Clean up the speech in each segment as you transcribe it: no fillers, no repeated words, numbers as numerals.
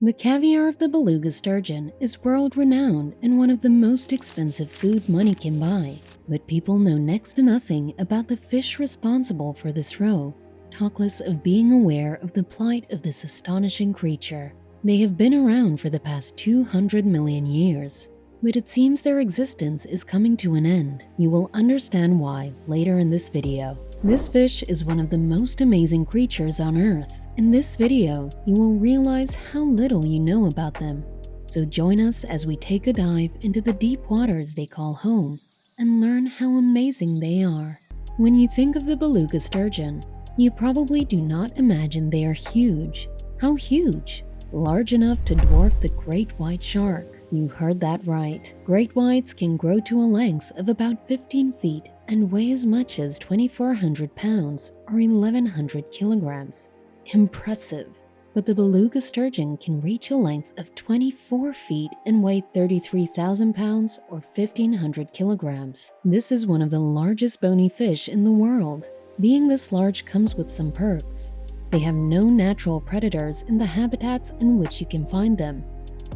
The caviar of the beluga sturgeon is world-renowned and one of the most expensive food money can buy, but people know next to nothing about the fish responsible for this roe, talkless of being aware of the plight of this astonishing creature. They have been around for the past 200 million years, but it seems their existence is coming to an end. You will understand why later in this video. This fish is one of the most amazing creatures on Earth. In this video, you will realize how little you know about them. So join us as we take a dive into the deep waters they call home and learn how amazing they are. When you think of the beluga sturgeon, you probably do not imagine they are huge. How huge? Large enough to dwarf the great white shark. You heard that right. Great whites can grow to a length of about 15 feet and weigh as much as 2,400 pounds or 1,100 kilograms. Impressive. But the beluga sturgeon can reach a length of 24 feet and weigh 33,000 pounds or 1,500 kilograms. This is one of the largest bony fish in the world. Being this large comes with some perks. They have no natural predators in the habitats in which you can find them.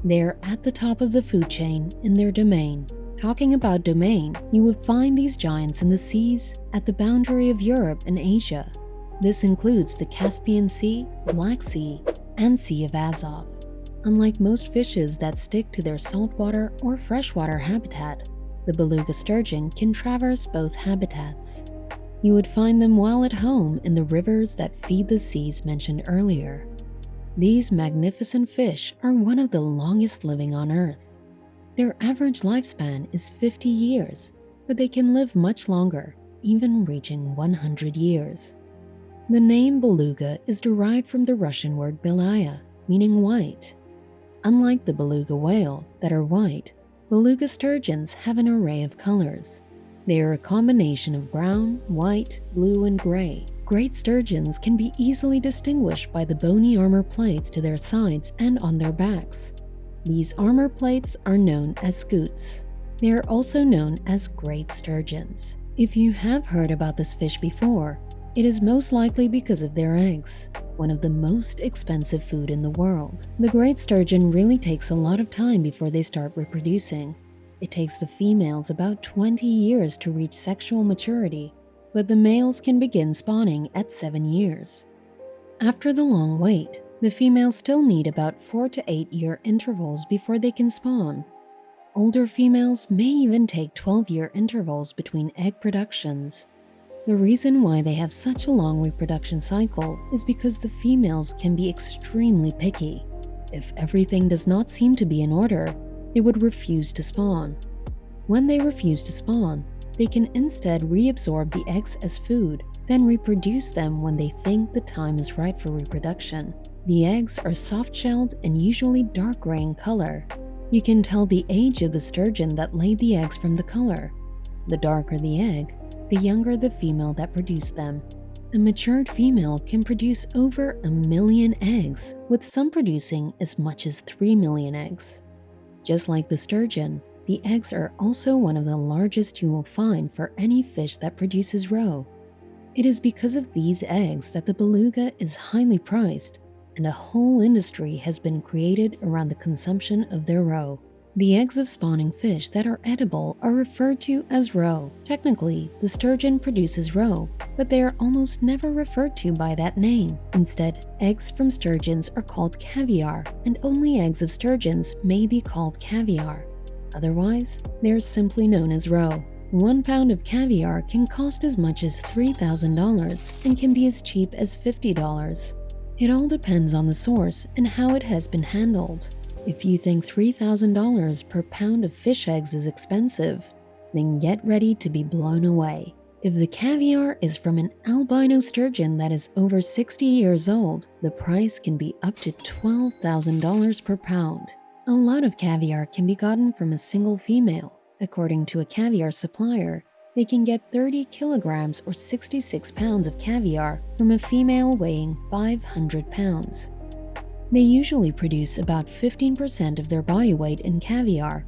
They are at the top of the food chain in their domain. Talking about domain, you would find these giants in the seas at the boundary of Europe and Asia. This includes the Caspian Sea, Black Sea, and Sea of Azov. Unlike most fishes that stick to their saltwater or freshwater habitat, the beluga sturgeon can traverse both habitats. You would find them well at home in the rivers that feed the seas mentioned earlier. These magnificent fish are one of the longest living on Earth. Their average lifespan is 50 years, but they can live much longer, even reaching 100 years. The name beluga is derived from the Russian word belaya, meaning white. Unlike the beluga whale that are white, beluga sturgeons have an array of colors. They are a combination of brown, white, blue, and gray. Great sturgeons can be easily distinguished by the bony armor plates to their sides and on their backs. These armor plates are known as scutes. They are also known as great sturgeons. If you have heard about this fish before, it is most likely because of their eggs, one of the most expensive food in the world. The great sturgeon really takes a lot of time before they start reproducing. It takes the females about 20 years to reach sexual maturity, but the males can begin spawning at 7 years. After the long wait, the females still need about 4 to 8 year intervals before they can spawn. Older females may even take 12-year intervals between egg productions. The reason why they have such a long reproduction cycle is because the females can be extremely picky. If everything does not seem to be in order, they would refuse to spawn. When they refuse to spawn, they can instead reabsorb the eggs as food, then reproduce them when they think the time is right for reproduction. The eggs are soft-shelled and usually dark gray in color. You can tell the age of the sturgeon that laid the eggs from the color. The darker the egg, the younger the female that produced them. A matured female can produce over 1 million eggs, with some producing as much as 3 million eggs. Just like the sturgeon, the eggs are also one of the largest you will find for any fish that produces roe. It is because of these eggs that the beluga is highly priced, and a whole industry has been created around the consumption of their roe. The eggs of spawning fish that are edible are referred to as roe. Technically, the sturgeon produces roe, but they are almost never referred to by that name. Instead, eggs from sturgeons are called caviar, and only eggs of sturgeons may be called caviar. Otherwise, they are simply known as roe. 1 pound of caviar can cost as much as $3,000 and can be as cheap as $50. It all depends on the source and how it has been handled. If you think $3,000 per pound of fish eggs is expensive, then get ready to be blown away. If the caviar is from an albino sturgeon that is over 60 years old, the price can be up to $12,000 per pound. A lot of caviar can be gotten from a single female. According to a caviar supplier, they can get 30 kilograms or 66 pounds of caviar from a female weighing 500 pounds. They usually produce about 15% of their body weight in caviar.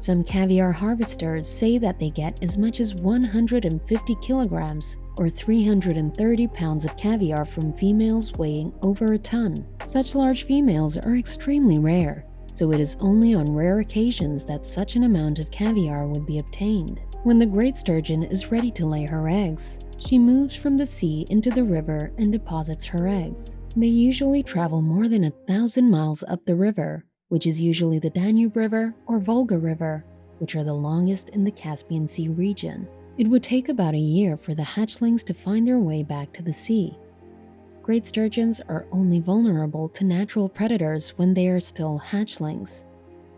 Some caviar harvesters say that they get as much as 150 kilograms or 330 pounds of caviar from females weighing over a ton. Such large females are extremely rare, so it is only on rare occasions that such an amount of caviar would be obtained. When the great sturgeon is ready to lay her eggs, she moves from the sea into the river and deposits her eggs. They usually travel more than 1,000 miles up the river, which is usually the Danube River or Volga River, which are the longest in the Caspian Sea region. It would take about a year for the hatchlings to find their way back to the sea. Great sturgeons are only vulnerable to natural predators when they are still hatchlings.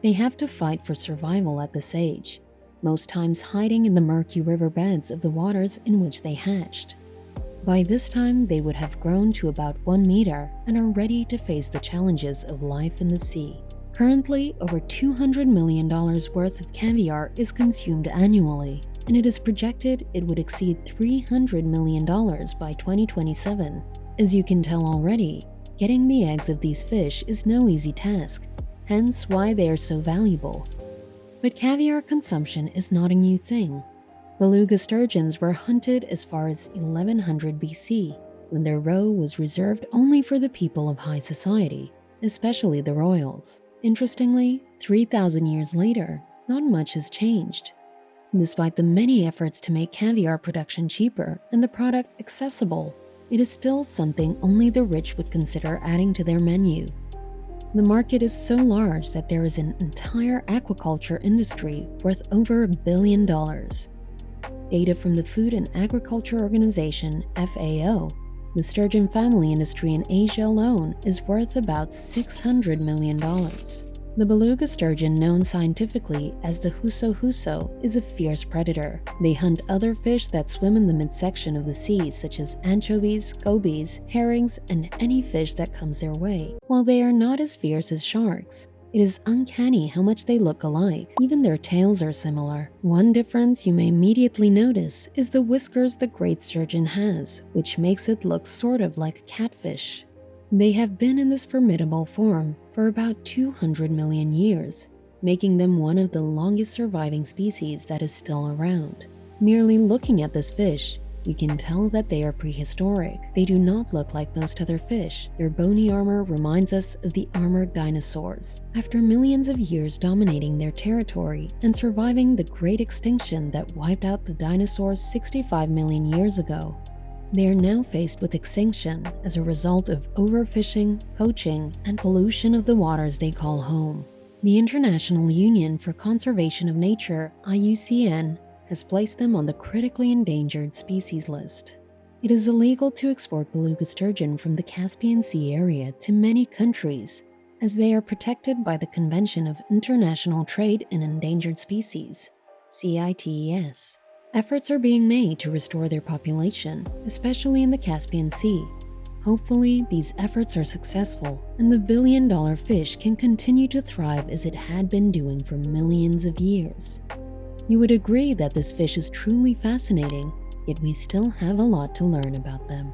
They have to fight for survival at this age, most times hiding in the murky riverbeds of the waters in which they hatched. By this time, they would have grown to about 1 meter and are ready to face the challenges of life in the sea. Currently, over $200 million worth of caviar is consumed annually, and it is projected it would exceed $300 million by 2027. As you can tell already, getting the eggs of these fish is no easy task, hence why they are so valuable. But caviar consumption is not a new thing. Beluga sturgeons were hunted as far as 1100 BC, when their roe was reserved only for the people of high society, especially the royals. Interestingly, 3,000 years later, not much has changed. Despite the many efforts to make caviar production cheaper and the product accessible, it is still something only the rich would consider adding to their menu. The market is so large that there is an entire aquaculture industry worth over $1 billion. Data from the Food and Agriculture Organization, FAO, the sturgeon family industry in Asia alone is worth about $600 million. The beluga sturgeon, known scientifically as the huso, is a fierce predator. They hunt other fish that swim in the midsection of the sea, such as anchovies, gobies, herrings, and any fish that comes their way. While they are not as fierce as sharks, it is uncanny how much they look alike. Even their tails are similar. One difference you may immediately notice is the whiskers the great sturgeon has, which makes it look sort of like a catfish. They have been in this formidable form for about 200 million years, making them one of the longest surviving species that is still around. Merely looking at this fish, you can tell that they are prehistoric. They do not look like most other fish. Their bony armor reminds us of the armored dinosaurs. After millions of years dominating their territory and surviving the great extinction that wiped out the dinosaurs 65 million years ago, they are now faced with extinction as a result of overfishing, poaching, and pollution of the waters they call home. The International Union for Conservation of Nature, IUCN, has placed them on the critically endangered species list. It is illegal to export beluga sturgeon from the Caspian Sea area to many countries, as they are protected by the Convention of International Trade in Endangered Species, CITES. Efforts are being made to restore their population, especially in the Caspian Sea. Hopefully, these efforts are successful, and the billion-dollar fish can continue to thrive as it had been doing for millions of years. You would agree that this fish is truly fascinating, yet we still have a lot to learn about them.